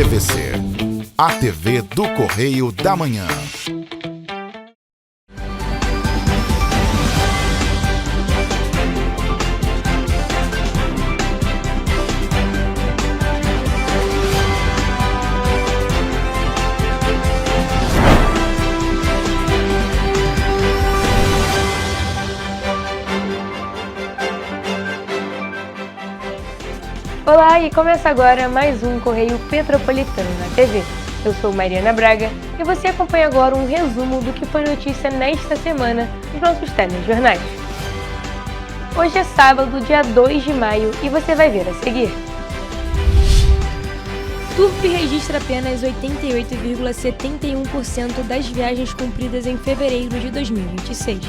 TVC, a TV do Correio da Manhã. Olá, e começa agora mais um Correio Petropolitano na TV. Eu sou Mariana Braga e você acompanha agora um resumo do que foi notícia nesta semana nos nossos telejornais. Hoje é sábado, dia 2 de maio, e você vai ver a seguir. Turp registra apenas 88,71% das viagens cumpridas em fevereiro de 2026.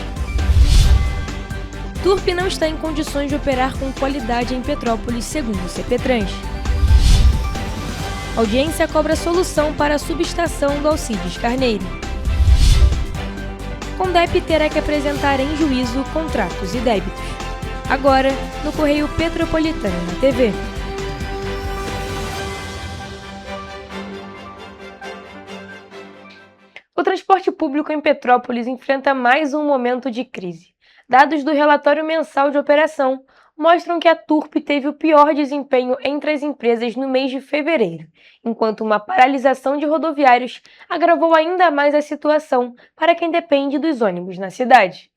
Turp não está em condições de operar com qualidade em Petrópolis, segundo o CPTrans. Audiência cobra solução para a subestação do Alcides Carneiro. Condep terá que apresentar em juízo contratos e débitos. Agora, no Correio Petropolitano na TV. O transporte público em Petrópolis enfrenta mais um momento de crise. Dados do relatório mensal de operação mostram que a Turp teve o pior desempenho entre as empresas no mês de fevereiro, enquanto uma paralisação de rodoviários agravou ainda mais a situação para quem depende dos ônibus na cidade.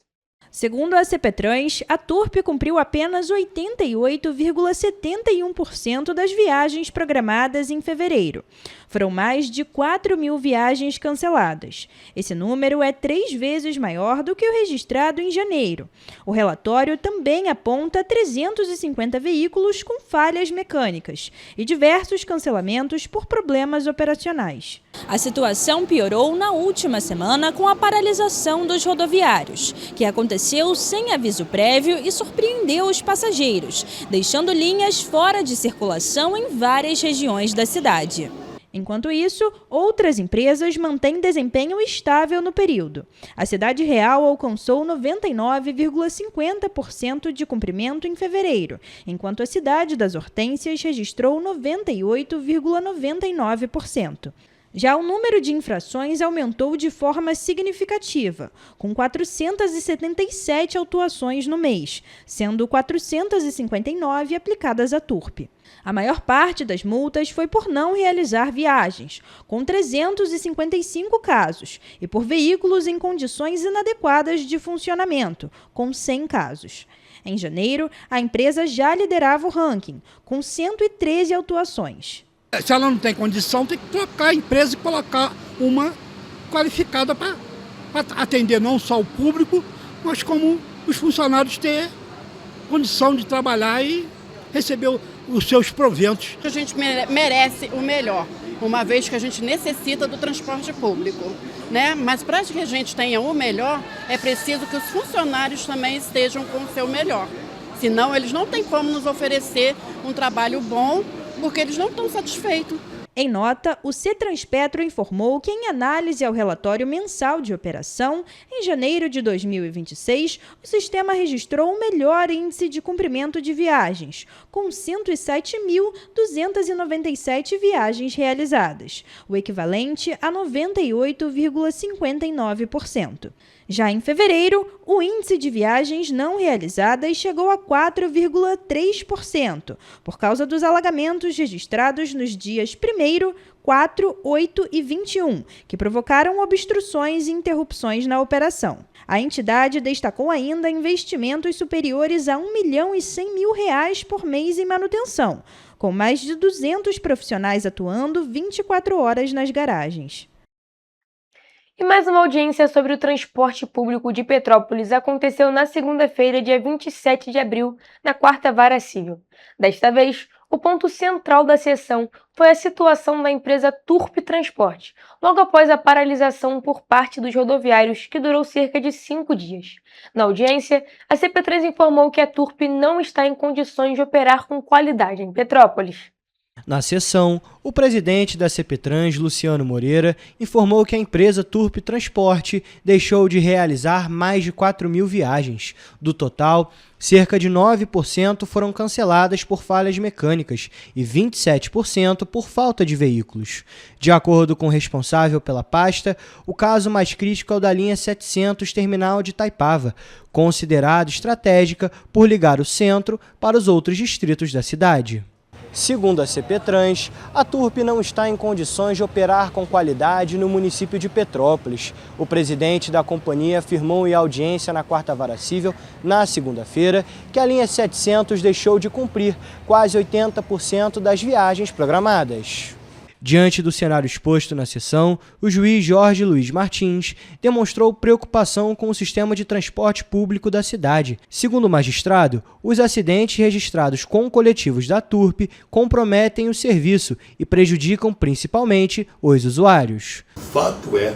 Segundo a CPTrans, a Turp cumpriu apenas 88,71% das viagens programadas em fevereiro. Foram mais de 4.000 viagens canceladas. Esse número é 3 vezes maior do que o registrado em janeiro. O relatório também aponta 350 veículos com falhas mecânicas e diversos cancelamentos por problemas operacionais. A situação piorou na última semana com a paralisação dos rodoviários, que aconteceu sem aviso prévio e surpreendeu os passageiros, deixando linhas fora de circulação em várias regiões da cidade. Enquanto isso, outras empresas mantêm desempenho estável no período. A Cidade Real alcançou 99,50% de cumprimento em fevereiro, enquanto a Cidade das Hortênsias registrou 98,99%. Já o número de infrações aumentou de forma significativa, com 477 autuações no mês, sendo 459 aplicadas à Turp. A maior parte das multas foi por não realizar viagens, com 355 casos, e por veículos em condições inadequadas de funcionamento, com 100 casos. Em janeiro, a empresa já liderava o ranking, com 113 autuações. Se ela não tem condição, tem que trocar a empresa e colocar uma qualificada para atender não só o público, mas como os funcionários ter condição de trabalhar e receber os seus proventos. A gente merece o melhor, uma vez que a gente necessita do transporte público, né? Mas para que a gente tenha o melhor, é preciso que os funcionários também estejam com o seu melhor. Senão, eles não têm como nos oferecer um trabalho bom, porque eles não estão satisfeitos. Em nota, o CETRANSPETRO informou que, em análise ao relatório mensal de operação, em janeiro de 2026, o sistema registrou o melhor índice de cumprimento de viagens, com 107.297 viagens realizadas, o equivalente a 98,59%. Já em fevereiro, o índice de viagens não realizadas chegou a 4,3%, por causa dos alagamentos registrados nos dias 1º, 4, 8 e 21, que provocaram obstruções e interrupções na operação. A entidade destacou ainda investimentos superiores a R$ 1.100.000 por mês em manutenção, com mais de 200 profissionais atuando 24 horas nas garagens. E mais uma audiência sobre o transporte público de Petrópolis aconteceu na segunda-feira, dia 27 de abril, na 4ª Vara Civil. Desta vez, o ponto central da sessão foi a situação da empresa Turp Transporte, logo após a paralisação por parte dos rodoviários, que durou cerca de 5 dias. Na audiência, a CPTrans informou que a Turp não está em condições de operar com qualidade em Petrópolis. Na sessão, o presidente da CPTrans, Luciano Moreira, informou que a empresa Turp Transporte deixou de realizar mais de 4.000 viagens. Do total, cerca de 9% foram canceladas por falhas mecânicas e 27% por falta de veículos. De acordo com o responsável pela pasta, o caso mais crítico é o da linha 700 terminal de Itaipava, considerado estratégica por ligar o centro para os outros distritos da cidade. Segundo a CPTrans, a Turp não está em condições de operar com qualidade no município de Petrópolis. O presidente da companhia afirmou em audiência na 4ª Vara Civil, na segunda-feira, que a linha 700 deixou de cumprir quase 80% das viagens programadas. Diante do cenário exposto na sessão, o juiz Jorge Luiz Martins demonstrou preocupação com o sistema de transporte público da cidade. Segundo o magistrado, os acidentes registrados com coletivos da Turp comprometem o serviço e prejudicam principalmente os usuários. O fato é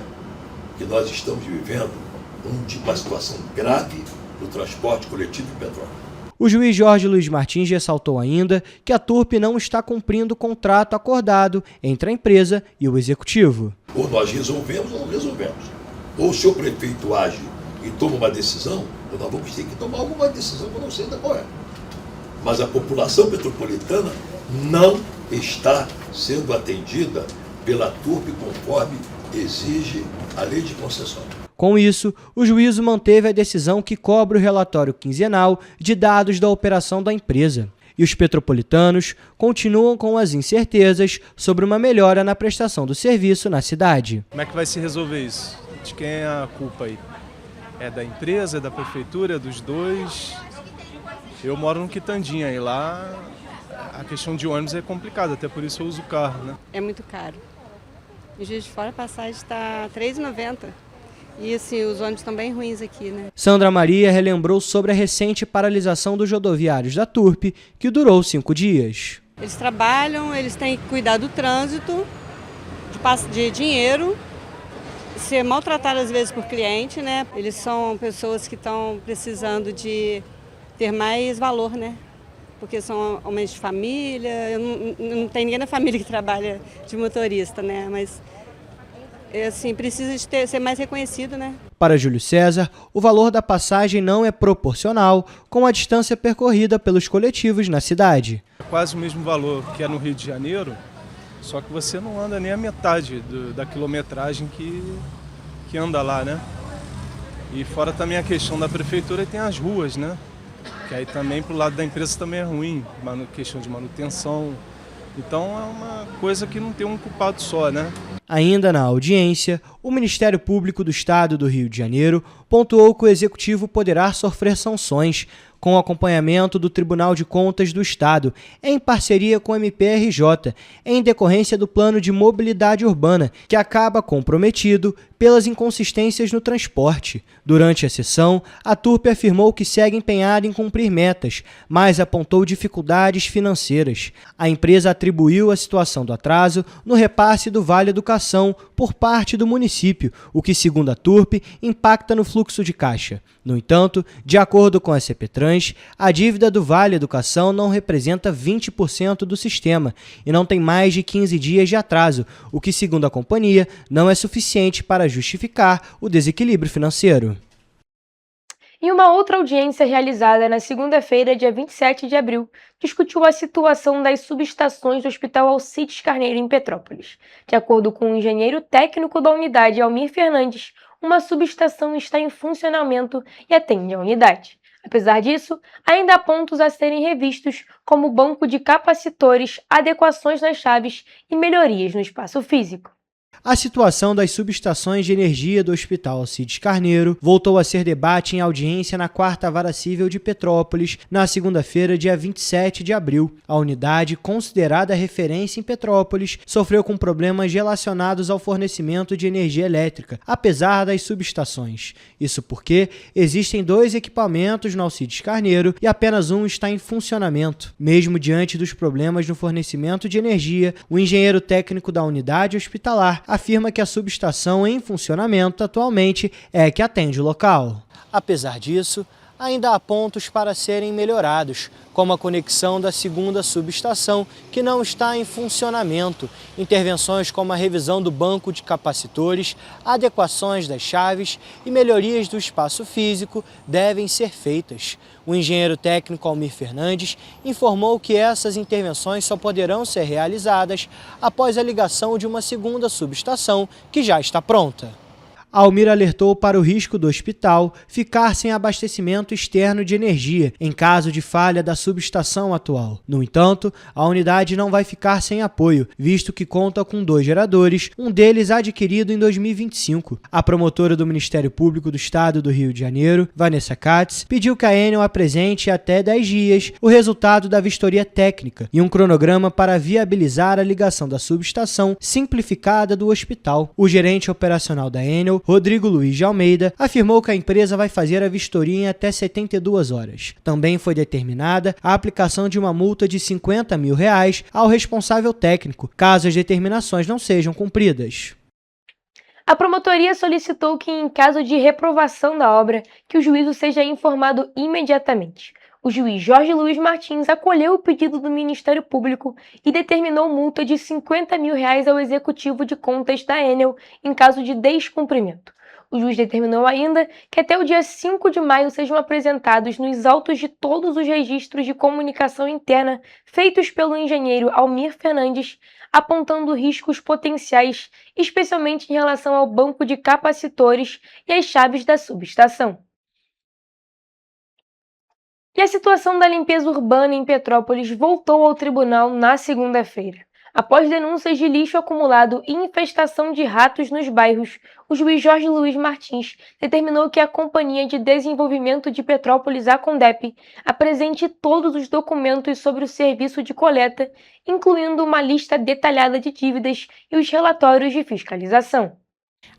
que nós estamos vivendo uma situação grave no transporte coletivo em Petrópolis. O juiz Jorge Luiz Martins ressaltou ainda que a Turp não está cumprindo o contrato acordado entre a empresa e o executivo. Ou nós resolvemos ou não resolvemos. Ou se o prefeito age e toma uma decisão, ou nós vamos ter que tomar alguma decisão que eu não sei ainda qual é. Mas a população petropolitana não está sendo atendida pela Turp conforme exige a lei de concessão. Com isso, o juízo manteve a decisão que cobra o relatório quinzenal de dados da operação da empresa. E os petropolitanos continuam com as incertezas sobre uma melhora na prestação do serviço na cidade. Como é que vai se resolver isso? De quem é a culpa aí? É da empresa, é da prefeitura, é dos dois? Eu moro no Quitandinha e lá a questão de ônibus é complicada, até por isso eu uso o carro, né? É muito caro. Em Juiz de Fora a passagem está R$ 3,90. E assim, os ônibus estão bem ruins aqui, né? Sandra Maria relembrou sobre a recente paralisação dos rodoviários da Turp, que durou 5 dias. Eles trabalham, eles têm que cuidar do trânsito, de dinheiro, ser maltratados às vezes por cliente, né? Eles são pessoas que estão precisando de ter mais valor, né? Porque são homens de família, não tem ninguém na família que trabalha de motorista, né? Mas assim, precisa de ser mais reconhecido, né? Para Júlio César, o valor da passagem não é proporcional com a distância percorrida pelos coletivos na cidade. É quase o mesmo valor que é no Rio de Janeiro, só que você não anda nem a metade da quilometragem que anda lá, né? E fora também a questão da prefeitura, tem as ruas, né? Que aí também pro lado da empresa também é ruim, questão de manutenção. Então é uma coisa que não tem um culpado só, né? Ainda na audiência, o Ministério Público do Estado do Rio de Janeiro pontuou que o Executivo poderá sofrer sanções com acompanhamento do Tribunal de Contas do Estado, em parceria com o MPRJ, em decorrência do Plano de Mobilidade Urbana, que acaba comprometido pelas inconsistências no transporte. Durante a sessão, a Turp afirmou que segue empenhada em cumprir metas, mas apontou dificuldades financeiras. A empresa atribuiu a situação do atraso no repasse do Vale Educação por parte do município, o que, segundo a Turp, impacta no fluxo de caixa. No entanto, de acordo com a CPTrans, a dívida do Vale Educação não representa 20% do sistema e não tem mais de 15 dias de atraso, o que, segundo a companhia, não é suficiente para justificar o desequilíbrio financeiro. Em uma outra audiência realizada na segunda-feira, dia 27 de abril, discutiu a situação das subestações do Hospital Alcides Carneiro, em Petrópolis. De acordo com o engenheiro técnico da unidade, Almir Fernandes, uma subestação está em funcionamento e atende a unidade. Apesar disso, ainda há pontos a serem revistos, como banco de capacitores, adequações nas chaves e melhorias no espaço físico. A situação das subestações de energia do Hospital Alcides Carneiro voltou a ser debate em audiência na 4ª Vara Civil de Petrópolis, na segunda-feira, dia 27 de abril. A unidade, considerada referência em Petrópolis, sofreu com problemas relacionados ao fornecimento de energia elétrica, apesar das subestações. Isso porque existem 2 equipamentos no Alcides Carneiro e apenas um está em funcionamento. Mesmo diante dos problemas no fornecimento de energia, o engenheiro técnico da unidade hospitalar afirma que a subestação em funcionamento atualmente é que atende o local. Apesar disso, ainda há pontos para serem melhorados, como a conexão da segunda subestação, que não está em funcionamento. Intervenções como a revisão do banco de capacitores, adequações das chaves e melhorias do espaço físico devem ser feitas. O engenheiro técnico Almir Fernandes informou que essas intervenções só poderão ser realizadas após a ligação de uma segunda subestação, que já está pronta. Almir alertou para o risco do hospital ficar sem abastecimento externo de energia em caso de falha da subestação atual. No entanto, a unidade não vai ficar sem apoio, visto que conta com 2 geradores, um deles adquirido em 2025. A promotora do Ministério Público do Estado do Rio de Janeiro, Vanessa Katz, pediu que a Enel apresente até 10 dias o resultado da vistoria técnica e um cronograma para viabilizar a ligação da subestação simplificada do hospital. O gerente operacional da Enel, Rodrigo Luiz de Almeida, afirmou que a empresa vai fazer a vistoria em até 72 horas. Também foi determinada a aplicação de uma multa de R$50 mil ao responsável técnico, caso as determinações não sejam cumpridas. A promotoria solicitou que, em caso de reprovação da obra, que o juízo seja informado imediatamente. O juiz Jorge Luiz Martins acolheu o pedido do Ministério Público e determinou multa de R$50 mil ao executivo de contas da Enel em caso de descumprimento. O juiz determinou ainda que até o dia 5 de maio sejam apresentados nos autos de todos os registros de comunicação interna feitos pelo engenheiro Almir Fernandes, apontando riscos potenciais, especialmente em relação ao banco de capacitores e às chaves da subestação. E a situação da limpeza urbana em Petrópolis voltou ao tribunal na segunda-feira. Após denúncias de lixo acumulado e infestação de ratos nos bairros, o juiz Jorge Luiz Martins determinou que a Companhia de Desenvolvimento de Petrópolis, a CONDEP, apresente todos os documentos sobre o serviço de coleta, incluindo uma lista detalhada de dívidas e os relatórios de fiscalização.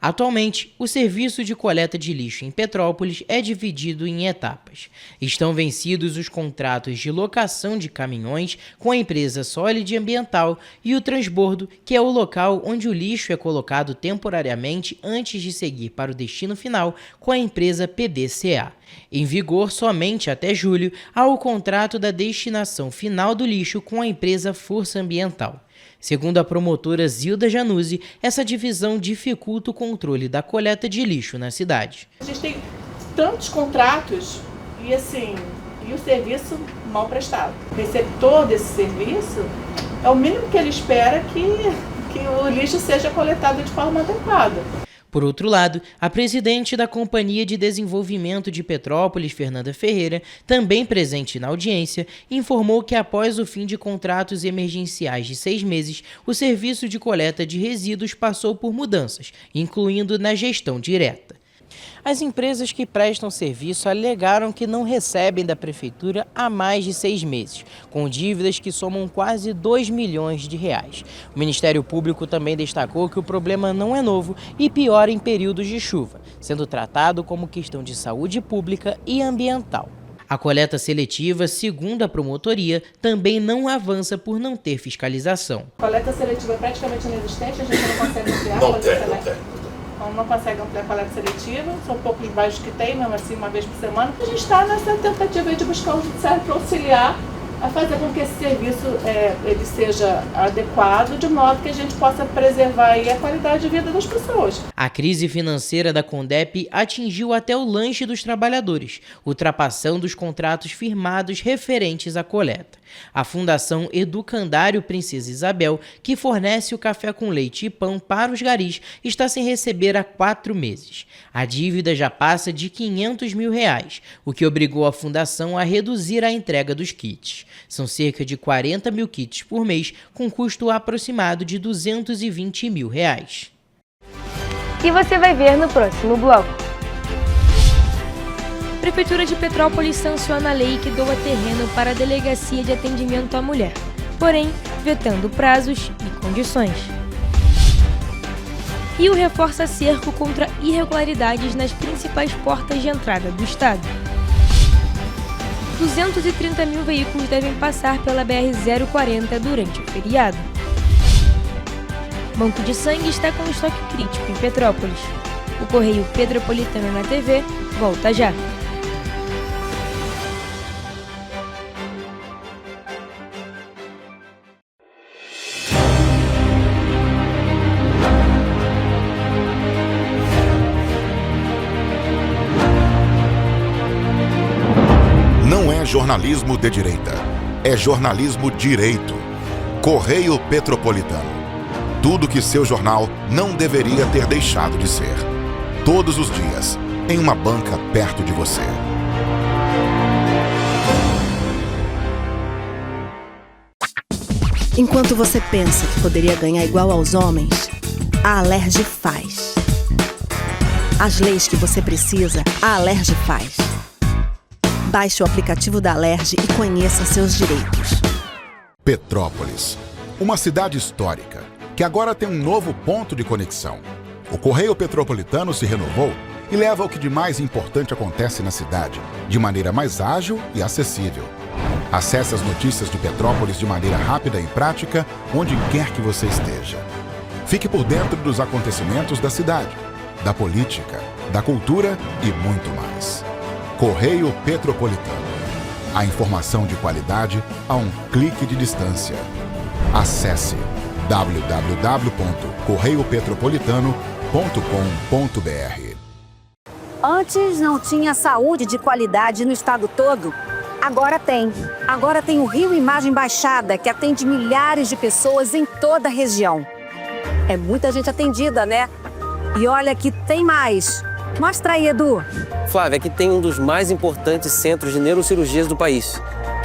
Atualmente, o serviço de coleta de lixo em Petrópolis é dividido em etapas. Estão vencidos os contratos de locação de caminhões com a empresa Solid Ambiental e o transbordo, que é o local onde o lixo é colocado temporariamente antes de seguir para o destino final, com a empresa PDCA. Em vigor somente até julho, há o contrato da destinação final do lixo com a empresa Força Ambiental. Segundo a promotora Zilda Januzzi, essa divisão dificulta o controle da coleta de lixo na cidade. A gente tem tantos contratos e o serviço mal prestado. O receptor desse serviço é o mínimo que ele espera que o lixo seja coletado de forma adequada. Por outro lado, a presidente da Companhia de Desenvolvimento de Petrópolis, Fernanda Ferreira, também presente na audiência, informou que após o fim de contratos emergenciais de 6 meses, o serviço de coleta de resíduos passou por mudanças, incluindo na gestão direta. As empresas que prestam serviço alegaram que não recebem da Prefeitura há mais de 6 meses, com dívidas que somam quase R$2 milhões. O Ministério Público também destacou que o problema não é novo e piora em períodos de chuva, sendo tratado como questão de saúde pública e ambiental. A coleta seletiva, segundo a promotoria, também não avança por não ter fiscalização. A coleta seletiva é praticamente inexistente, a gente não consegue ampliar. Não consegue ampliar a coleta seletiva, são poucos bairros que tem, mesmo assim, uma vez por semana. A gente está nessa tentativa de buscar o judiciário para auxiliar a fazer com que esse serviço ele seja adequado, de modo que a gente possa preservar aí a qualidade de vida das pessoas. A crise financeira da CONDEP atingiu até o lanche dos trabalhadores, ultrapassando os contratos firmados referentes à coleta. A Fundação Educandário Princesa Isabel, que fornece o café com leite e pão para os garis, está sem receber há 4 meses. A dívida já passa de R$500 mil, o que obrigou a Fundação a reduzir a entrega dos kits. São cerca de 40 mil kits por mês, com custo aproximado de R$220 mil. E você vai ver no próximo bloco. Prefeitura de Petrópolis sanciona a lei que doa terreno para a Delegacia de Atendimento à Mulher, porém vetando prazos e condições. Rio reforça cerco contra irregularidades nas principais portas de entrada do estado. 230 mil veículos devem passar pela BR-040 durante o feriado. Banco de sangue está com estoque crítico em Petrópolis. O Correio Petropolitano na TV volta já. jornalismo de direita. É jornalismo direito. Correio Petropolitano. Tudo que seu jornal não deveria ter deixado de ser. Todos os dias, em uma banca perto de você. Enquanto você pensa que poderia ganhar igual aos homens, a Alerj faz. As leis que você precisa, a Alerj faz. Baixe o aplicativo da Alerj e conheça seus direitos. Petrópolis, uma cidade histórica, que agora tem um novo ponto de conexão. O Correio Petropolitano se renovou e leva o que de mais importante acontece na cidade, de maneira mais ágil e acessível. Acesse as notícias de Petrópolis de maneira rápida e prática, onde quer que você esteja. Fique por dentro dos acontecimentos da cidade, da política, da cultura e muito mais. Correio Petropolitano. A informação de qualidade a um clique de distância. Acesse www.correiopetropolitano.com.br. Antes não tinha saúde de qualidade no estado todo. Agora tem. Agora tem o Rio Imagem Baixada, que atende milhares de pessoas em toda a região. É muita gente atendida, né? E olha que tem mais. Mostra aí, Edu. Flávia, aqui tem um dos mais importantes centros de neurocirurgias do país.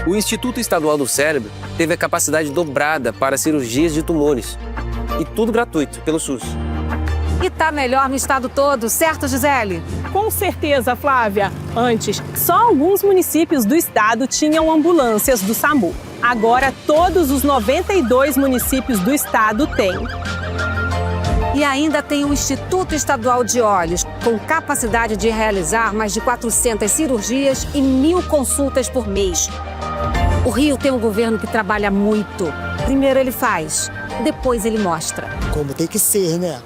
O Instituto Estadual do Cérebro teve a capacidade dobrada para cirurgias de tumores. E tudo gratuito, pelo SUS. E tá melhor no estado todo, certo, Gisele? Com certeza, Flávia. Antes, só alguns municípios do estado tinham ambulâncias do SAMU. Agora, todos os 92 municípios do estado têm. E ainda tem o Instituto Estadual de Olhos, com capacidade de realizar mais de 400 cirurgias e 1.000 consultas por mês. O Rio tem um governo que trabalha muito. Primeiro ele faz, depois ele mostra. Como tem que ser, né?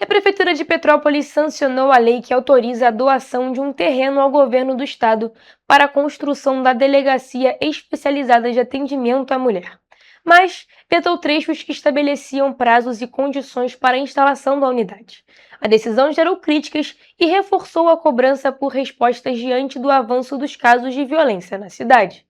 A Prefeitura de Petrópolis sancionou a lei que autoriza a doação de um terreno ao governo do estado para a construção da Delegacia Especializada de Atendimento à Mulher, mas vetou trechos que estabeleciam prazos e condições para a instalação da unidade. A decisão gerou críticas e reforçou a cobrança por respostas diante do avanço dos casos de violência na cidade.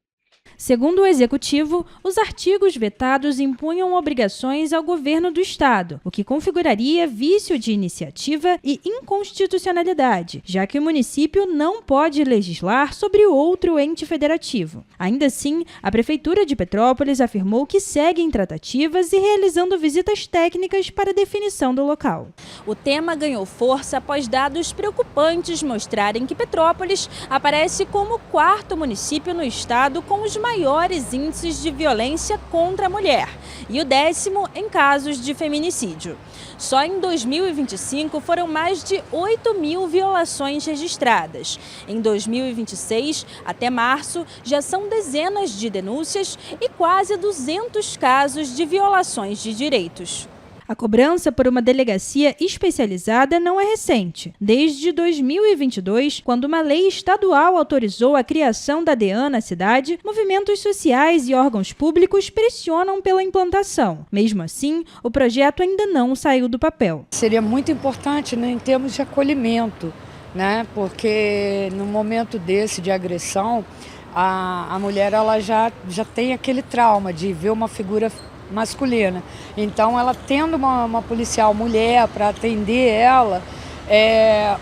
Segundo o Executivo, os artigos vetados impunham obrigações ao governo do estado, o que configuraria vício de iniciativa e inconstitucionalidade, já que o município não pode legislar sobre outro ente federativo. Ainda assim, a Prefeitura de Petrópolis afirmou que segue em tratativas e realizando visitas técnicas para definição do local. O tema ganhou força após dados preocupantes mostrarem que Petrópolis aparece como o quarto município no estado com os maiores índices de violência contra a mulher e o 10º em casos de feminicídio. Só em 2025 foram mais de 8.000 violações registradas. Em 2026, até março, já são dezenas de denúncias e quase 200 casos de violações de direitos. A cobrança por uma delegacia especializada não é recente. Desde 2022, quando uma lei estadual autorizou a criação da DEAN na cidade, movimentos sociais e órgãos públicos pressionam pela implantação. Mesmo assim, o projeto ainda não saiu do papel. Seria muito importante, né, em termos de acolhimento, né, porque no momento desse de agressão, a mulher ela já tem aquele trauma de ver uma figura masculina. Então, ela tendo uma policial mulher para atender ela,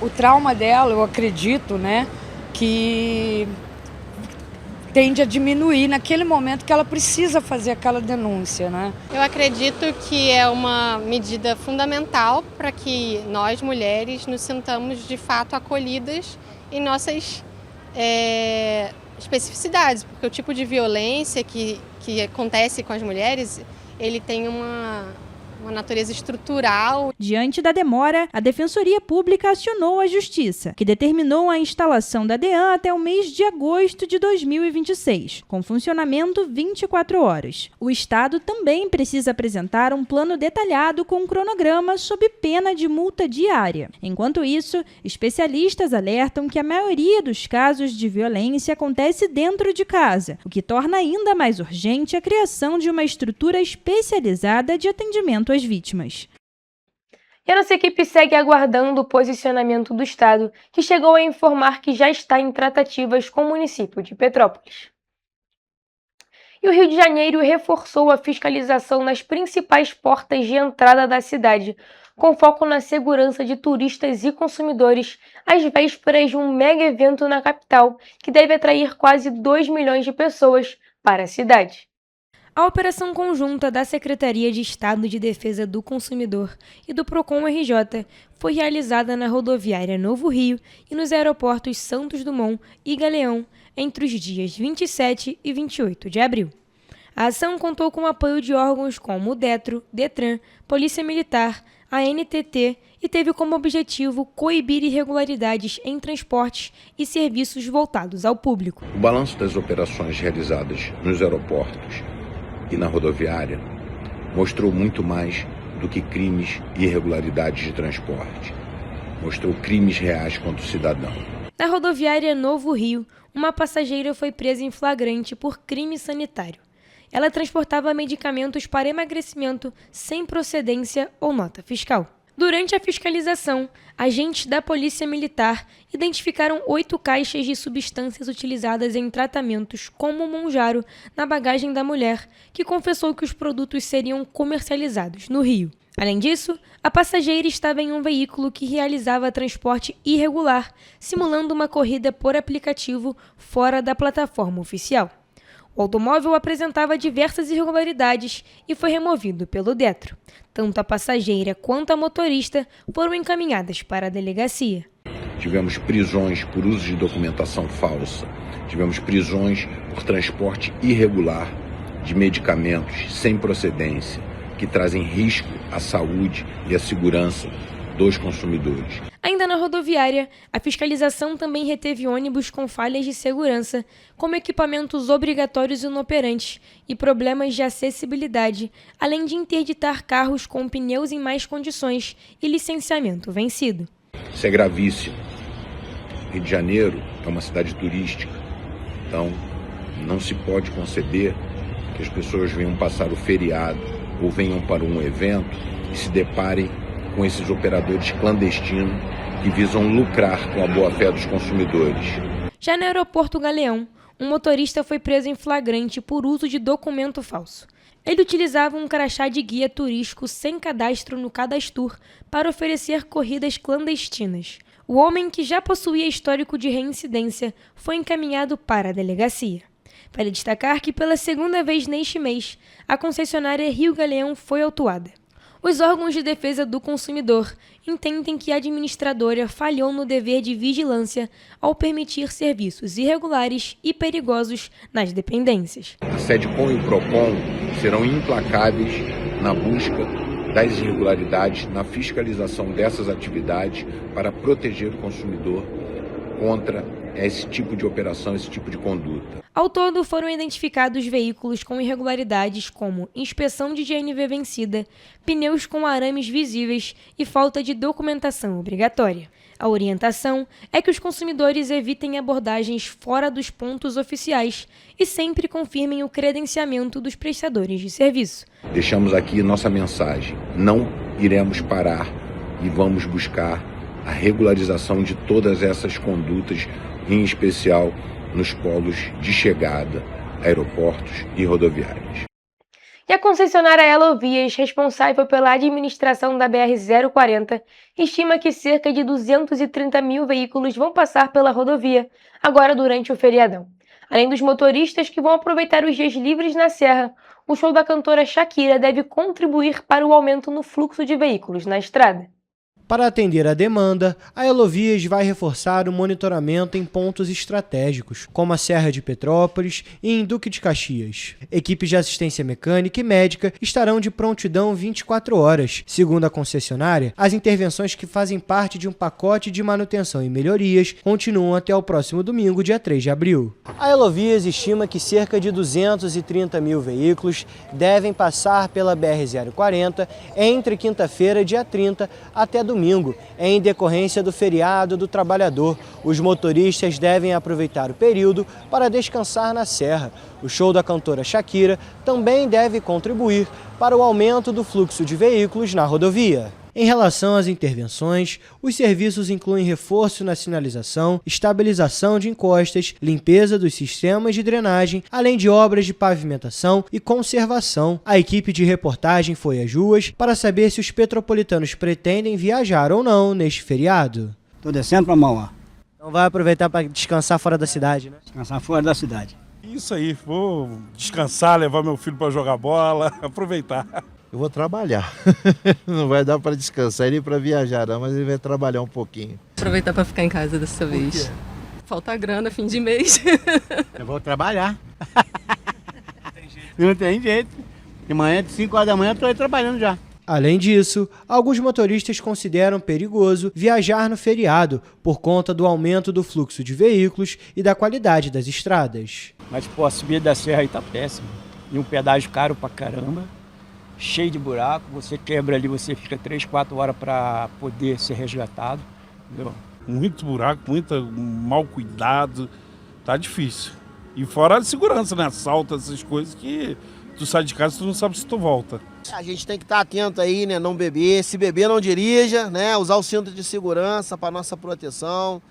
o trauma dela, eu acredito, né, que tende a diminuir naquele momento que ela precisa fazer aquela denúncia, né? Eu acredito que é uma medida fundamental para que nós, mulheres, nos sintamos de fato acolhidas em nossas especificidades, porque o tipo de violência que acontece com as mulheres, ele tem uma natureza estrutural. Diante da demora, a Defensoria Pública acionou a Justiça, que determinou a instalação da DEAN até o mês de agosto de 2026, com funcionamento 24 horas. O Estado também precisa apresentar um plano detalhado com um cronograma sob pena de multa diária. Enquanto isso, especialistas alertam que a maioria dos casos de violência acontece dentro de casa, o que torna ainda mais urgente a criação de uma estrutura especializada de atendimento às vítimas. E a nossa equipe segue aguardando o posicionamento do Estado, que chegou a informar que já está em tratativas com o município de Petrópolis. E o Rio de Janeiro reforçou a fiscalização nas principais portas de entrada da cidade, com foco na segurança de turistas e consumidores, às vésperas de um mega evento na capital, que deve atrair quase 2 milhões de pessoas para a cidade. A operação conjunta da Secretaria de Estado de Defesa do Consumidor e do Procon-RJ foi realizada na rodoviária Novo Rio e nos aeroportos Santos Dumont e Galeão entre os dias 27 e 28 de abril. A ação contou com o apoio de órgãos como o Detro, Detran, Polícia Militar, a NTT e teve como objetivo coibir irregularidades em transportes e serviços voltados ao público. O balanço das operações realizadas nos aeroportos e na rodoviária mostrou muito mais do que crimes e irregularidades de transporte. Mostrou crimes reais contra o cidadão. Na rodoviária Novo Rio, uma passageira foi presa em flagrante por crime sanitário. Ela transportava medicamentos para emagrecimento sem procedência ou nota fiscal. Durante a fiscalização, agentes da Polícia Militar identificaram 8 caixas de substâncias utilizadas em tratamentos como Monjaro na bagagem da mulher, que confessou que os produtos seriam comercializados no Rio. Além disso, a passageira estava em um veículo que realizava transporte irregular, simulando uma corrida por aplicativo fora da plataforma oficial. O automóvel apresentava diversas irregularidades e foi removido pelo Detro. Tanto a passageira quanto a motorista foram encaminhadas para a delegacia. Tivemos prisões por uso de documentação falsa, tivemos prisões por transporte irregular de medicamentos sem procedência, que trazem risco à saúde e à segurança dos consumidores. Ainda na rodoviária, a fiscalização também reteve ônibus com falhas de segurança, como equipamentos obrigatórios inoperantes e problemas de acessibilidade, além de interditar carros com pneus em más condições e licenciamento vencido. Isso é gravíssimo. Rio de Janeiro é uma cidade turística, então não se pode conceder que as pessoas venham passar o feriado ou venham para um evento e se deparem com esses operadores clandestinos que visam lucrar com a boa-fé dos consumidores. Já no aeroporto Galeão, um motorista foi preso em flagrante por uso de documento falso. Ele utilizava um crachá de guia turístico sem cadastro no Cadastur para oferecer corridas clandestinas. O homem, que já possuía histórico de reincidência, foi encaminhado para a delegacia. Vale destacar que pela segunda vez neste mês, a concessionária Rio Galeão foi autuada. Os órgãos de defesa do consumidor entendem que a administradora falhou no dever de vigilância ao permitir serviços irregulares e perigosos nas dependências. A SEDCOM e o PROCON serão implacáveis na busca das irregularidades, na fiscalização dessas atividades para proteger o consumidor contra esse tipo de operação, esse tipo de conduta. Ao todo, foram identificados veículos com irregularidades como inspeção de GNV vencida, pneus com arames visíveis e falta de documentação obrigatória. A orientação é que os consumidores evitem abordagens fora dos pontos oficiais e sempre confirmem o credenciamento dos prestadores de serviço. Deixamos aqui nossa mensagem: não iremos parar e vamos buscar a regularização de todas essas condutas, em especial nos polos de chegada, aeroportos e rodoviárias. E a concessionária Elovias, responsável pela administração da BR-040, estima que cerca de 230 mil veículos vão passar pela rodovia, agora durante o feriadão. Além dos motoristas que vão aproveitar os dias livres na Serra, o show da cantora Shakira deve contribuir para o aumento no fluxo de veículos na estrada. Para atender a demanda, a Elovias vai reforçar o monitoramento em pontos estratégicos, como a Serra de Petrópolis e em Duque de Caxias. Equipes de assistência mecânica e médica estarão de prontidão 24 horas. Segundo a concessionária, as intervenções que fazem parte de um pacote de manutenção e melhorias continuam até o próximo domingo, dia 3 de abril. A Elovias estima que cerca de 230 mil veículos devem passar pela BR-040 entre quinta-feira, dia 30, até domingo, em decorrência do feriado do trabalhador. Os motoristas devem aproveitar o período para descansar na serra. O show da cantora Shakira também deve contribuir para o aumento do fluxo de veículos na rodovia. Em relação às intervenções, os serviços incluem reforço na sinalização, estabilização de encostas, limpeza dos sistemas de drenagem, além de obras de pavimentação e conservação. A equipe de reportagem foi às ruas para saber se os petropolitanos pretendem viajar ou não neste feriado. Estou descendo para Mauá. Então vai aproveitar para descansar fora da cidade, né? Descansar fora da cidade. Isso aí, vou descansar, levar meu filho para jogar bola, aproveitar. Eu vou trabalhar. Não vai dar para descansar nem para viajar, não, mas ele vai trabalhar um pouquinho. Aproveitar para ficar em casa dessa vez. Falta grana, fim de mês. Eu vou trabalhar. Não tem jeito. De manhã, de 5 horas da manhã, estou aí trabalhando já. Além disso, alguns motoristas consideram perigoso viajar no feriado por conta do aumento do fluxo de veículos e da qualidade das estradas. Mas, pô, a subida da serra aí tá péssima. E um pedágio caro pra caramba. Cheio de buraco, você quebra ali, você fica 3, 4 horas para poder ser resgatado. Entendeu? Muito buraco, muito mal cuidado, tá difícil. E fora a segurança, né? Assalto, essas coisas que tu sai de casa e tu não sabe se tu volta. A gente tem que estar atento aí, né? Não beber, se beber não dirija, né? Usar o cinto de segurança para nossa proteção,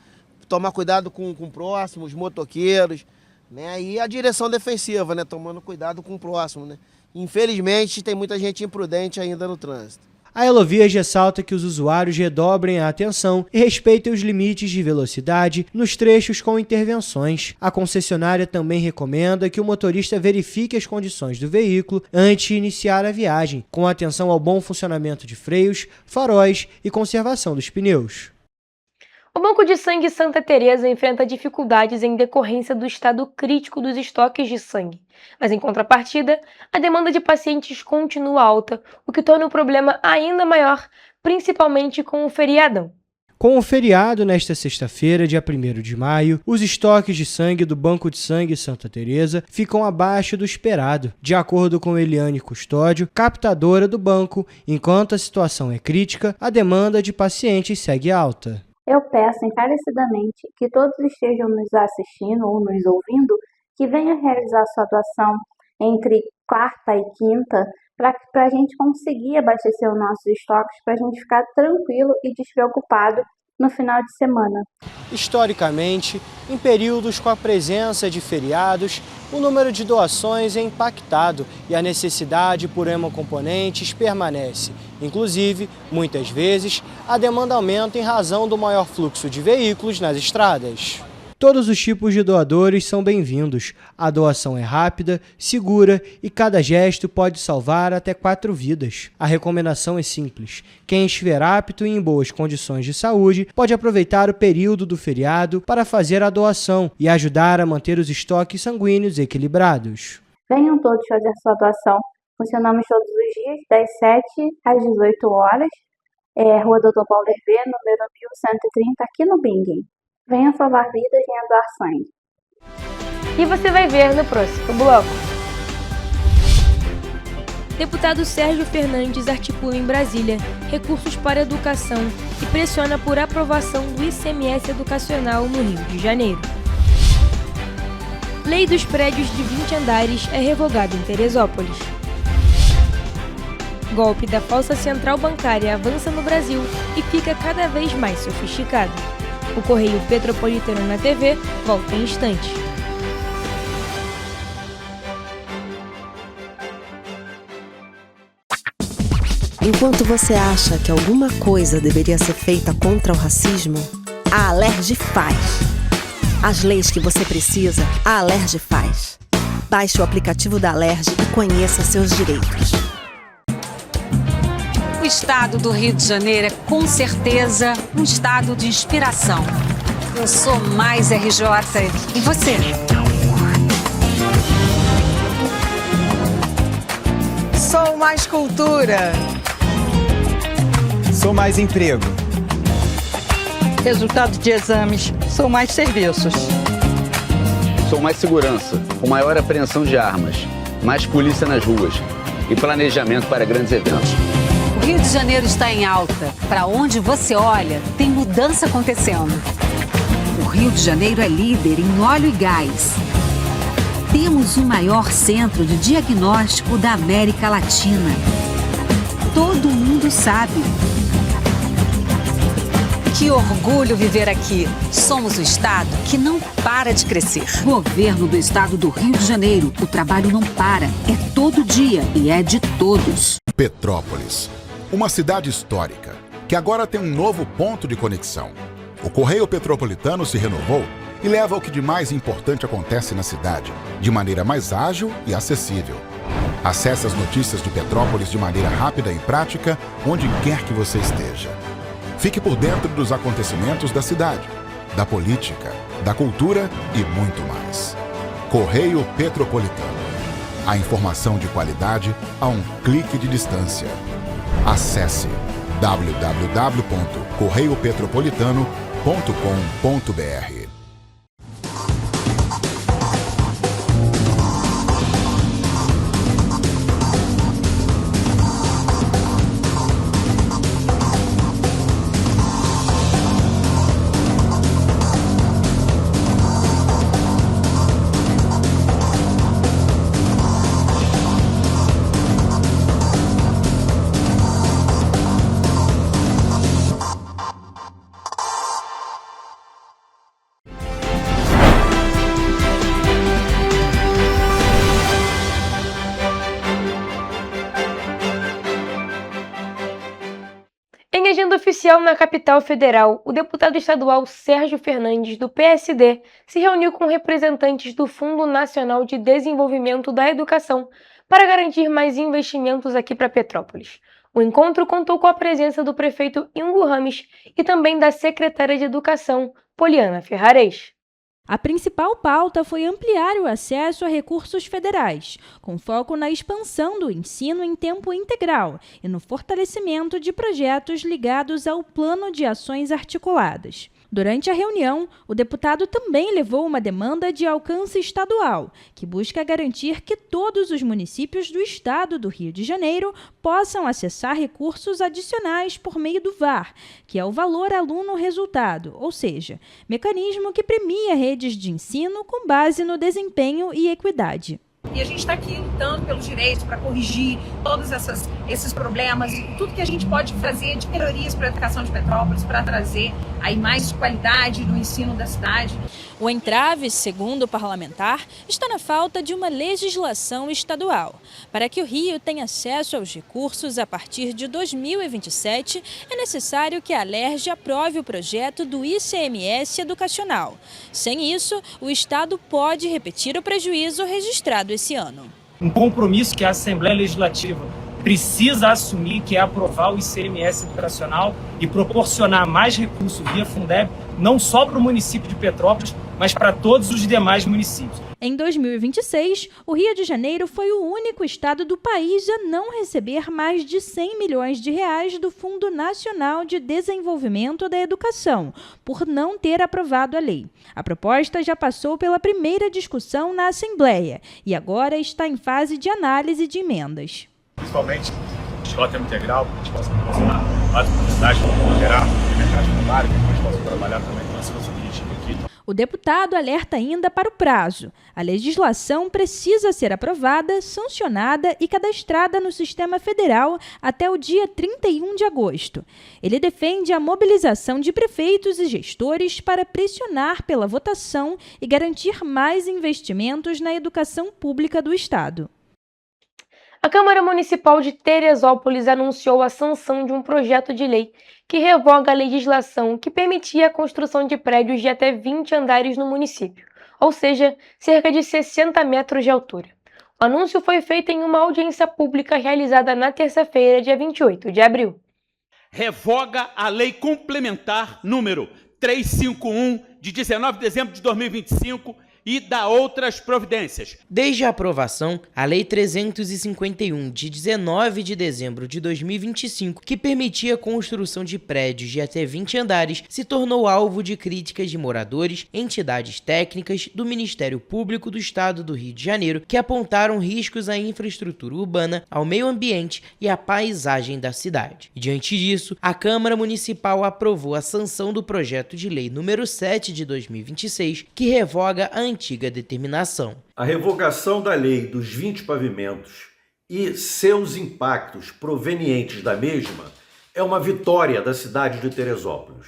tomar cuidado com o próximo, os motoqueiros, né? E a direção defensiva, né? Tomando cuidado com o próximo, né? Infelizmente, tem muita gente imprudente ainda no trânsito. A Elovias ressalta que os usuários redobrem a atenção e respeitem os limites de velocidade nos trechos com intervenções. A concessionária também recomenda que o motorista verifique as condições do veículo antes de iniciar a viagem, com atenção ao bom funcionamento de freios, faróis e conservação dos pneus. O Banco de Sangue Santa Teresa enfrenta dificuldades em decorrência do estado crítico dos estoques de sangue. Mas, em contrapartida, a demanda de pacientes continua alta, o que torna o problema ainda maior, principalmente com o feriadão. Com o feriado nesta sexta-feira, dia 1º de maio, os estoques de sangue do Banco de Sangue Santa Teresa ficam abaixo do esperado, de acordo com Eliane Custódio, captadora do banco. Enquanto a situação é crítica, a demanda de pacientes segue alta. Eu peço encarecidamente que todos estejam nos assistindo ou nos ouvindo, que venham realizar sua doação entre quarta e quinta, para a gente conseguir abastecer os nossos estoques, para a gente ficar tranquilo e despreocupado no final de semana. Historicamente, em períodos com a presença de feriados, o número de doações é impactado e a necessidade por hemocomponentes permanece. Inclusive, muitas vezes, a demanda aumenta em razão do maior fluxo de veículos nas estradas. Todos os tipos de doadores são bem-vindos. A doação é rápida, segura e cada gesto pode salvar até 4 vidas. A recomendação é simples. Quem estiver apto e em boas condições de saúde pode aproveitar o período do feriado para fazer a doação e ajudar a manter os estoques sanguíneos equilibrados. Venham todos fazer sua doação. Funcionamos todos os dias, das 7 às 18 horas. Rua Doutor Paulo Hervé, número 1130, aqui no Bingen. Venha salvar vidas e doar sangue. E você vai ver no próximo bloco. Deputado Sérgio Fernandes articula em Brasília recursos para educação e pressiona por aprovação do ICMS educacional no Rio de Janeiro. Lei dos prédios de 20 andares é revogada em Teresópolis. Golpe da falsa central bancária avança no Brasil e fica cada vez mais sofisticado. O Correio Petropolitano na TV volta em instantes. Enquanto você acha que alguma coisa deveria ser feita contra o racismo, a Alerj faz. As leis que você precisa, a Alerj faz. Baixe o aplicativo da Alerj e conheça seus direitos. estado do Rio de Janeiro é com certeza um estado de inspiração. Eu sou mais RJ. E você? Sou mais cultura. Sou mais emprego. Resultado de exames. Sou mais serviços. Sou mais segurança, com maior apreensão de armas, mais polícia nas ruas e planejamento para grandes eventos. O Rio de Janeiro está em alta. Para onde você olha, tem mudança acontecendo. O Rio de Janeiro é líder em óleo e gás. Temos o maior centro de diagnóstico da América Latina. Todo mundo sabe. Que orgulho viver aqui. Somos o estado que não para de crescer. Governo do estado do Rio de Janeiro. O trabalho não para. É todo dia e é de todos. Petrópolis, uma cidade histórica que agora tem um novo ponto de conexão. O Correio Petropolitano se renovou e leva o que de mais importante acontece na cidade, de maneira mais ágil e acessível. Acesse as notícias de Petrópolis de maneira rápida e prática, onde quer que você esteja. Fique por dentro dos acontecimentos da cidade, da política, da cultura e muito mais. Correio Petropolitano. A informação de qualidade a um clique de distância. Acesse www.correiopetropolitano.com.br. Em agenda oficial na capital federal, o deputado estadual Sérgio Fernandes, do PSD, se reuniu com representantes do Fundo Nacional de Desenvolvimento da Educação para garantir mais investimentos aqui para Petrópolis. O encontro contou com a presença do prefeito Ingo Rames e também da secretária de Educação, Poliana Ferrares. A principal pauta foi ampliar o acesso a recursos federais, com foco na expansão do ensino em tempo integral e no fortalecimento de projetos ligados ao Plano de Ações Articuladas. Durante a reunião, o deputado também levou uma demanda de alcance estadual, que busca garantir que todos os municípios do estado do Rio de Janeiro possam acessar recursos adicionais por meio do VAR, que é o Valor Aluno Resultado, ou seja, mecanismo que premia redes de ensino com base no desempenho e equidade. E a gente está aqui lutando pelos direitos para corrigir todos esses problemas e tudo que a gente pode fazer de melhorias para a educação de Petrópolis, para trazer aí mais qualidade no ensino da cidade. O entrave, segundo o parlamentar, está na falta de uma legislação estadual. Para que o Rio tenha acesso aos recursos a partir de 2027, é necessário que a Alerj aprove o projeto do ICMS educacional. Sem isso, o Estado pode repetir o prejuízo registrado esse ano. Um compromisso que a Assembleia Legislativa precisa assumir, que é aprovar o ICMS educacional e proporcionar mais recursos via Fundeb, não só para o município de Petrópolis, mas para todos os demais municípios. Em 2026, o Rio de Janeiro foi o único estado do país a não receber mais de 100 milhões de reais do Fundo Nacional de Desenvolvimento da Educação, por não ter aprovado a lei. A proposta já passou pela primeira discussão na Assembleia e agora está em fase de análise de emendas. Principalmente escola tempo integral, que a gente possa proporcionar mais oportunidades para gerar mercado de trabalho, que a gente possa trabalhar também com esse nosso objetivo aqui. O deputado alerta ainda para o prazo. A legislação precisa ser aprovada, sancionada e cadastrada no sistema federal até o dia 31 de agosto. Ele defende a mobilização de prefeitos e gestores para pressionar pela votação e garantir mais investimentos na educação pública do estado. A Câmara Municipal de Teresópolis anunciou a sanção de um projeto de lei que revoga a legislação que permitia a construção de prédios de até 20 andares no município, ou seja, cerca de 60 metros de altura. O anúncio foi feito em uma audiência pública realizada na terça-feira, dia 28 de abril. Revoga a Lei Complementar número 351, de 19 de dezembro de 2025, e dá outras providências. Desde a aprovação, a Lei 351, de 19 de dezembro de 2025, que permitia a construção de prédios de até 20 andares, se tornou alvo de críticas de moradores, entidades técnicas do Ministério Público do Estado do Rio de Janeiro, que apontaram riscos à infraestrutura urbana, ao meio ambiente e à paisagem da cidade. E, diante disso, a Câmara Municipal aprovou a sanção do projeto de lei número 7 de 2026, que revoga a antiga determinação. A revogação da lei dos 20 pavimentos e seus impactos provenientes da mesma é uma vitória da cidade de Teresópolis.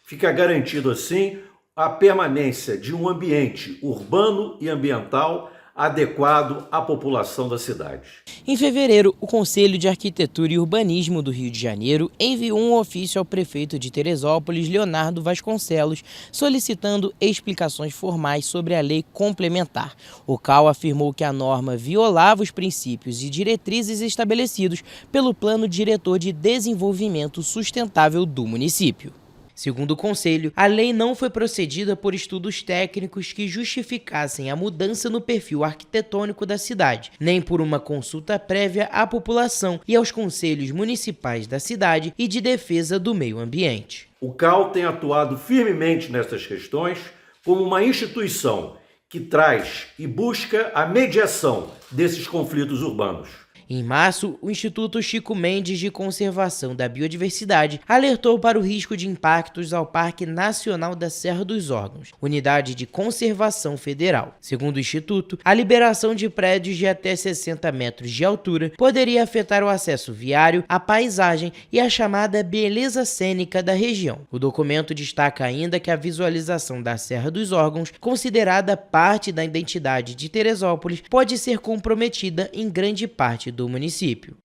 Fica garantido assim a permanência de um ambiente urbano e ambiental adequado à população da cidade. Em fevereiro, o Conselho de Arquitetura e Urbanismo do Rio de Janeiro enviou um ofício ao prefeito de Teresópolis, Leonardo Vasconcelos, solicitando explicações formais sobre a lei complementar. O CAU afirmou que a norma violava os princípios e diretrizes estabelecidos pelo Plano Diretor de Desenvolvimento Sustentável do município. Segundo o Conselho, a lei não foi procedida por estudos técnicos que justificassem a mudança no perfil arquitetônico da cidade, nem por uma consulta prévia à população e aos conselhos municipais da cidade e de defesa do meio ambiente. O CAU tem atuado firmemente nessas questões como uma instituição que traz e busca a mediação desses conflitos urbanos. Em março, o Instituto Chico Mendes de Conservação da Biodiversidade alertou para o risco de impactos ao Parque Nacional da Serra dos Órgãos, unidade de conservação federal. Segundo o Instituto, a liberação de prédios de até 60 metros de altura poderia afetar o acesso viário, a paisagem e a chamada beleza cênica da região. O documento destaca ainda que a visualização da Serra dos Órgãos, considerada parte da identidade de Teresópolis, pode ser comprometida em grande parte do município.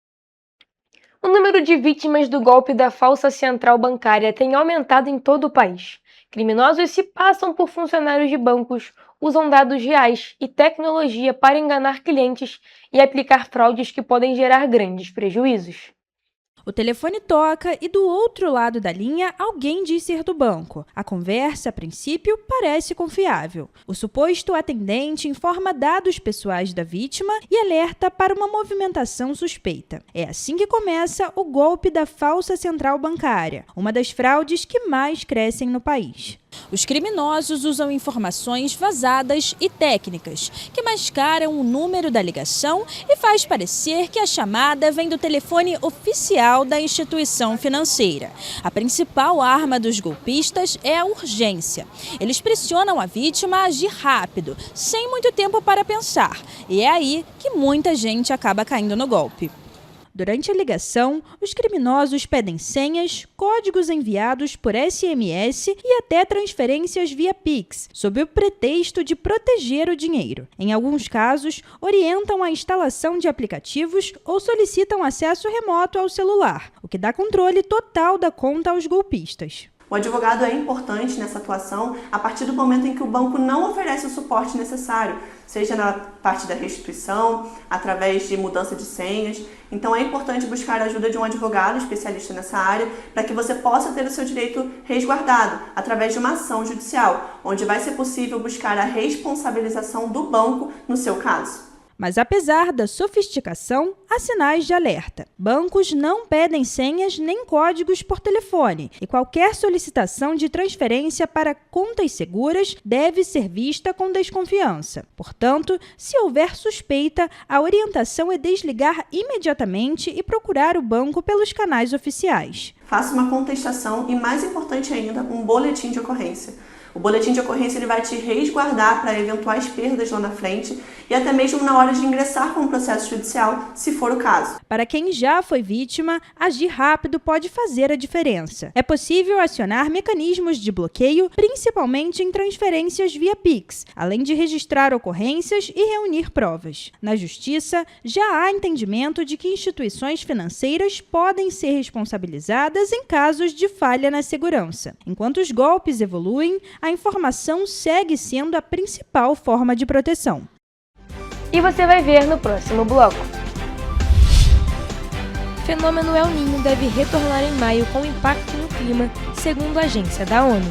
O número de vítimas do golpe da falsa central bancária tem aumentado em todo o país. Criminosos se passam por funcionários de bancos, usam dados reais e tecnologia para enganar clientes e aplicar fraudes que podem gerar grandes prejuízos. O telefone toca e do outro lado da linha alguém diz ser do banco. A conversa, a princípio, parece confiável. O suposto atendente informa dados pessoais da vítima e alerta para uma movimentação suspeita. É assim que começa o golpe da falsa central bancária, uma das fraudes que mais crescem no país. Os criminosos usam informações vazadas e técnicas, que mascaram o número da ligação e faz parecer que a chamada vem do telefone oficial da instituição financeira. A principal arma dos golpistas é a urgência. Eles pressionam a vítima a agir rápido, sem muito tempo para pensar. E é aí que muita gente acaba caindo no golpe. Durante a ligação, os criminosos pedem senhas, códigos enviados por SMS e até transferências via Pix, sob o pretexto de proteger o dinheiro. Em alguns casos, orientam a instalação de aplicativos ou solicitam acesso remoto ao celular, o que dá controle total da conta aos golpistas. O advogado é importante nessa atuação a partir do momento em que o banco não oferece o suporte necessário, seja na parte da restituição, através de mudança de senhas. Então é importante buscar a ajuda de um advogado especialista nessa área para que você possa ter o seu direito resguardado através de uma ação judicial, onde vai ser possível buscar a responsabilização do banco no seu caso. Mas apesar da sofisticação, há sinais de alerta. Bancos não pedem senhas nem códigos por telefone e qualquer solicitação de transferência para contas seguras deve ser vista com desconfiança. Portanto, se houver suspeita, a orientação é desligar imediatamente e procurar o banco pelos canais oficiais. Faça uma contestação e, mais importante ainda, um boletim de ocorrência. O boletim de ocorrência ele vai te resguardar para eventuais perdas lá na frente e até mesmo na hora de ingressar com o processo judicial, se for o caso. Para quem já foi vítima, agir rápido pode fazer a diferença. É possível acionar mecanismos de bloqueio, principalmente em transferências via Pix, além de registrar ocorrências e reunir provas. Na Justiça, já há entendimento de que instituições financeiras podem ser responsabilizadas em casos de falha na segurança. Enquanto os golpes evoluem, a informação segue sendo a principal forma de proteção. E você vai ver no próximo bloco. Fenômeno El Niño deve retornar em maio com impacto no clima, segundo a agência da ONU.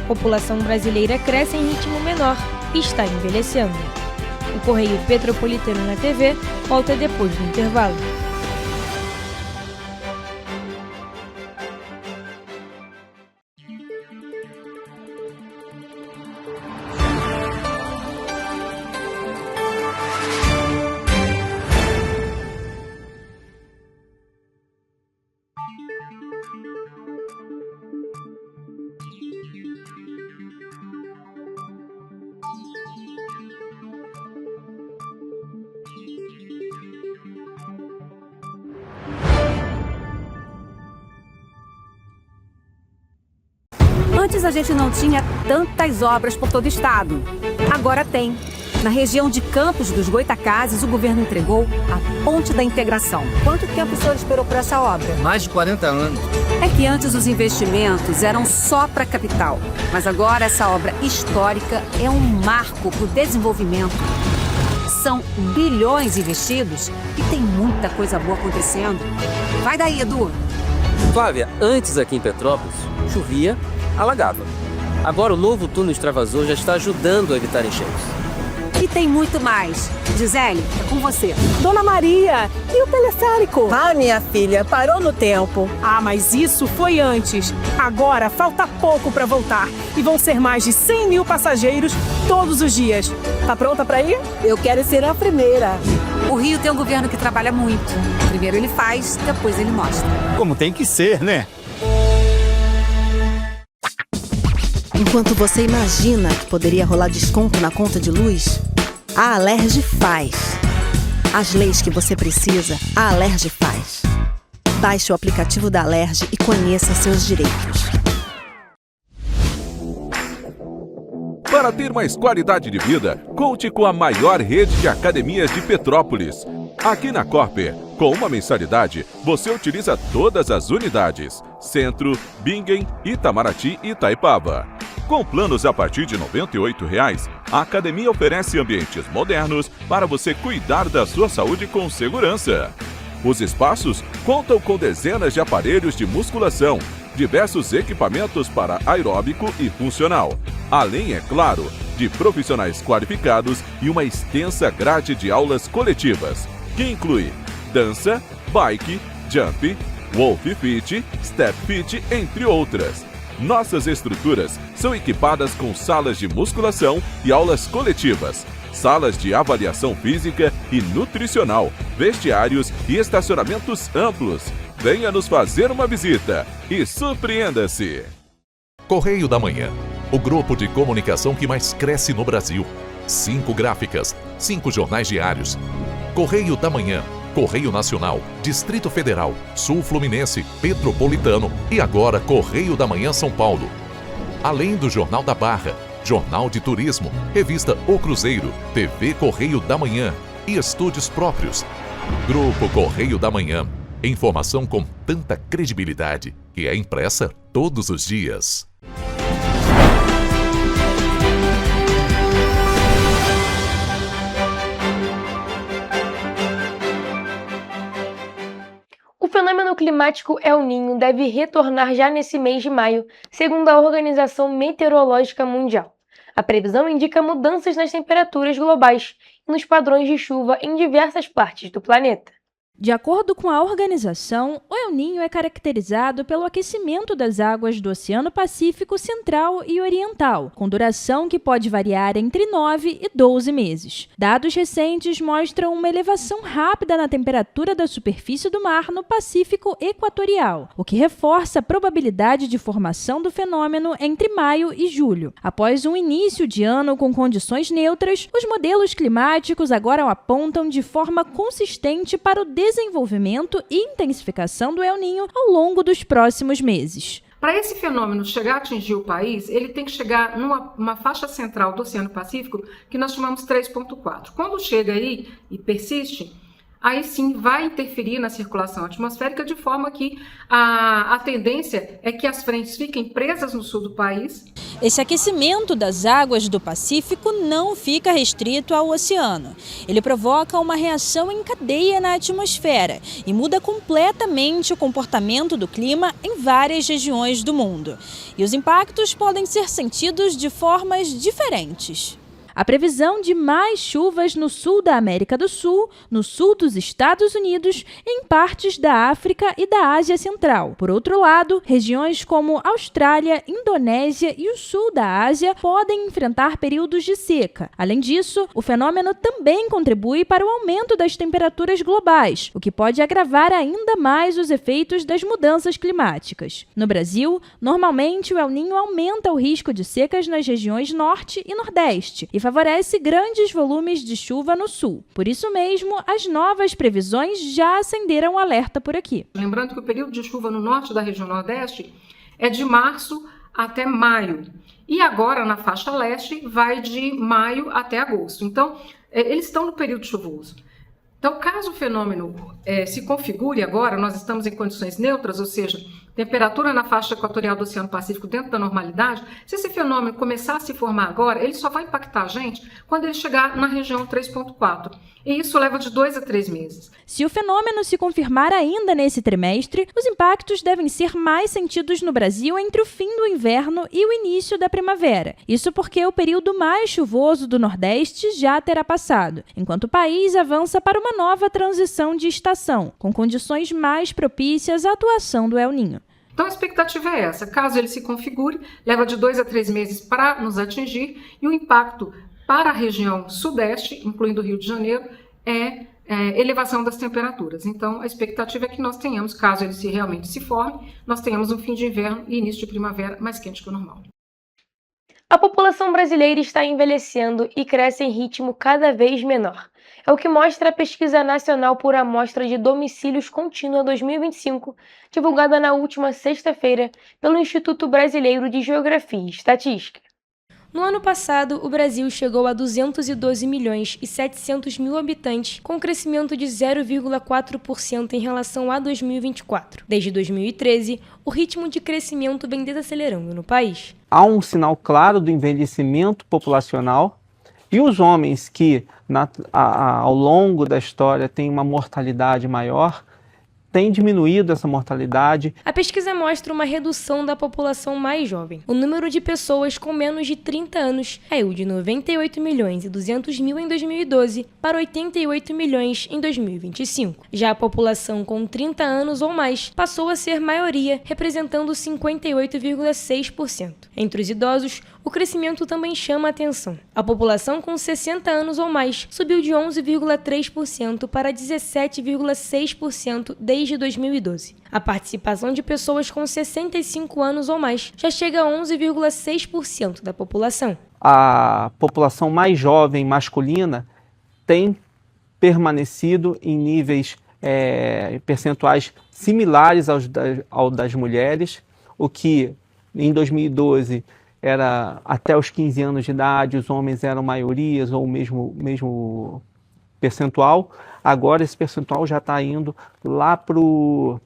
População brasileira cresce em ritmo menor e está envelhecendo. O Correio Petropolitano na TV volta depois do intervalo. Antes a gente não tinha tantas obras por todo o estado. Agora tem. Na região de Campos dos Goitacazes, o governo entregou a Ponte da Integração. Quanto tempo o senhor esperou por essa obra? Mais de 40 anos. É que antes os investimentos eram só para a capital. Mas agora essa obra histórica é um marco para o desenvolvimento. São bilhões investidos e tem muita coisa boa acontecendo. Vai daí, Edu. Flávia, antes aqui em Petrópolis, chovia, alagava. Agora o novo túnel extravasor já está ajudando a evitar enchentes. E tem muito mais. Gisele, é com você. Dona Maria, e o teleférico? Ah, minha filha, parou no tempo. Ah, mas isso foi antes. Agora falta pouco para voltar. E vão ser mais de 100 mil passageiros todos os dias. Tá pronta para ir? Eu quero ser a primeira. O Rio tem um governo que trabalha muito. Primeiro ele faz, depois ele mostra. Como tem que ser, né? Enquanto você imagina que poderia rolar desconto na conta de luz, a Alerj faz. As leis que você precisa, a Alerj faz. Baixe o aplicativo da Alerj e conheça seus direitos. Para ter mais qualidade de vida, conte com a maior rede de academias de Petrópolis. Aqui na Corper, com uma mensalidade, você utiliza todas as unidades: Centro, Bingen, Itamaraty e Itaipava. Com planos a partir de R$ 98,00, a academia oferece ambientes modernos para você cuidar da sua saúde com segurança. Os espaços contam com dezenas de aparelhos de musculação, diversos equipamentos para aeróbico e funcional, além, é claro, de profissionais qualificados e uma extensa grade de aulas coletivas, que inclui dança, bike, jump, wolf fit, step fit, entre outras. Nossas estruturas são equipadas com salas de musculação e aulas coletivas, salas de avaliação física e nutricional, vestiários e estacionamentos amplos. Venha nos fazer uma visita e surpreenda-se! Correio da Manhã, o grupo de comunicação que mais cresce no Brasil. 5 gráficas, 5 jornais diários. Correio da Manhã, Correio Nacional, Distrito Federal, Sul Fluminense, Petropolitano e agora Correio da Manhã São Paulo. Além do Jornal da Barra, Jornal de Turismo, Revista O Cruzeiro, TV Correio da Manhã e estúdios próprios. Grupo Correio da Manhã, informação com tanta credibilidade que é impressa todos os dias. O fenômeno climático El Niño deve retornar já nesse mês de maio, segundo a Organização Meteorológica Mundial. A previsão indica mudanças nas temperaturas globais e nos padrões de chuva em diversas partes do planeta. De acordo com a organização, o El Niño é caracterizado pelo aquecimento das águas do Oceano Pacífico Central e Oriental, com duração que pode variar entre 9 e 12 meses. Dados recentes mostram uma elevação rápida na temperatura da superfície do mar no Pacífico Equatorial, o que reforça a probabilidade de formação do fenômeno entre maio e julho. Após um início de ano com condições neutras, os modelos climáticos agora apontam de forma consistente para o desenvolvimento e intensificação do El Niño ao longo dos próximos meses. Para esse fenômeno chegar a atingir o país, ele tem que chegar numa faixa central do Oceano Pacífico que nós chamamos 3.4. Quando chega aí e persiste, aí sim vai interferir na circulação atmosférica, de forma que a tendência é que as frentes fiquem presas no sul do país. Esse aquecimento das águas do Pacífico não fica restrito ao oceano. Ele provoca uma reação em cadeia na atmosfera e muda completamente o comportamento do clima em várias regiões do mundo. E os impactos podem ser sentidos de formas diferentes. A previsão de mais chuvas no sul da América do Sul, no sul dos Estados Unidos, em partes da África e da Ásia Central. Por outro lado, regiões como Austrália, Indonésia e o sul da Ásia podem enfrentar períodos de seca. Além disso, o fenômeno também contribui para o aumento das temperaturas globais, o que pode agravar ainda mais os efeitos das mudanças climáticas. No Brasil, normalmente o El Niño aumenta o risco de secas nas regiões Norte e Nordeste e favorece grandes volumes de chuva no sul. Por isso mesmo, as novas previsões já acenderam o alerta por aqui. Lembrando que o período de chuva no norte da região Nordeste é de março até maio. E agora, na faixa leste, vai de maio até agosto. Então, eles estão no período chuvoso. Então, caso o fenômeno se configure agora, nós estamos em condições neutras, ou seja, temperatura na faixa equatorial do Oceano Pacífico dentro da normalidade. Se esse fenômeno começar a se formar agora, ele só vai impactar a gente quando ele chegar na região 3.4. E isso leva de 2 a 3 meses. Se o fenômeno se confirmar ainda nesse trimestre, os impactos devem ser mais sentidos no Brasil entre o fim do inverno e o início da primavera. Isso porque o período mais chuvoso do Nordeste já terá passado, enquanto o país avança para uma nova transição de estação, com condições mais propícias à atuação do El Niño. Então a expectativa é essa, caso ele se configure, leva de 2 a 3 meses para nos atingir e o impacto para a região sudeste, incluindo o Rio de Janeiro, é elevação das temperaturas. Então a expectativa é que nós tenhamos, caso ele realmente se forme, nós tenhamos um fim de inverno e início de primavera mais quente que o normal. A população brasileira está envelhecendo e cresce em ritmo cada vez menor. É o que mostra a Pesquisa Nacional por Amostra de Domicílios Contínua 2025, divulgada na última sexta-feira pelo Instituto Brasileiro de Geografia e Estatística. No ano passado, o Brasil chegou a 212 milhões e 700 mil habitantes, com um crescimento de 0,4% em relação a 2024. Desde 2013, o ritmo de crescimento vem desacelerando no país. Há um sinal claro do envelhecimento populacional e os homens que, ao longo da história, têm uma mortalidade maior, tem diminuído essa mortalidade. A pesquisa mostra uma redução da população mais jovem. O número de pessoas com menos de 30 anos caiu de 98 milhões e 200 mil em 2012 para 88 milhões em 2025. Já a população com 30 anos ou mais passou a ser maioria, representando 58,6%. Entre os idosos, o crescimento também chama a atenção. A população com 60 anos ou mais subiu de 11,3% para 17,6% desde 2012. A participação de pessoas com 65 anos ou mais já chega a 11,6% da população. A população mais jovem masculina tem permanecido em níveis percentuais similares ao das mulheres, o que em 2012 era até os 15 anos de idade, os homens eram maiorias ou o mesmo percentual. Agora esse percentual já está indo lá para o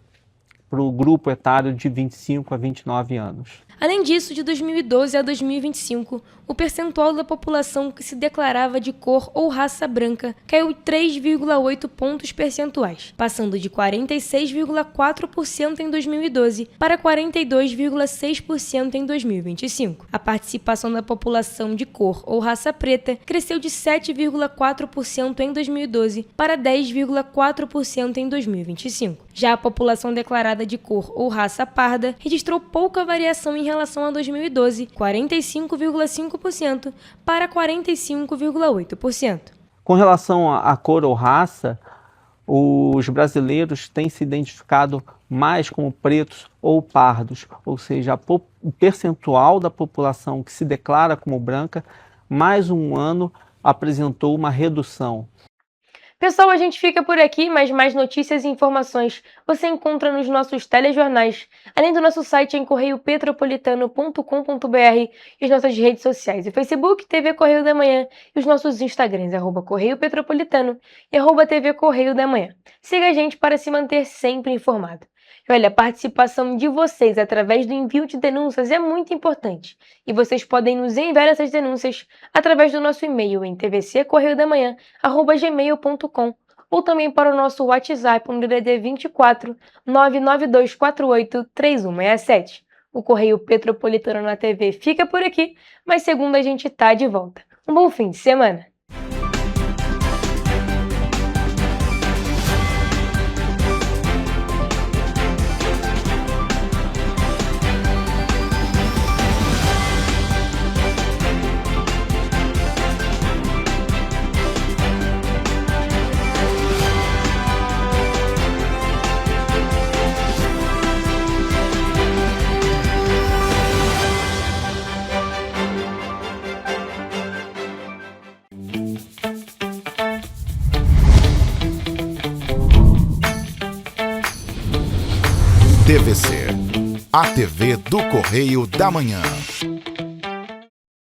grupo etário de 25 a 29 anos. Além disso, de 2012 a 2025, o percentual da população que se declarava de cor ou raça branca caiu 3,8 pontos percentuais, passando de 46,4% em 2012 para 42,6% em 2025. A participação da população de cor ou raça preta cresceu de 7,4% em 2012 para 10,4% em 2025. Já a população declarada de cor ou raça parda registrou pouca variação em relação a 2012, 45,5% para 45,8%. Com relação à cor ou raça, os brasileiros têm se identificado mais como pretos ou pardos, ou seja, o percentual da população que se declara como branca, mais um ano apresentou uma redução. Pessoal, a gente fica por aqui, mas mais notícias e informações você encontra nos nossos telejornais, além do nosso site em correiopetropolitano.com.br e as nossas redes sociais, o Facebook, TV Correio da Manhã, e os nossos Instagrams, @Correio Petropolitano e @TV Correio da Manhã. Siga a gente para se manter sempre informado. E olha, a participação de vocês através do envio de denúncias é muito importante. E vocês podem nos enviar essas denúncias através do nosso e-mail em tvccorreiodamanhã@gmail.com ou também para o nosso WhatsApp no DDD 24 99248 3167. O Correio Petropolitano na TV fica por aqui, mas segunda a gente tá de volta. Um bom fim de semana! TVC, a TV do Correio da Manhã.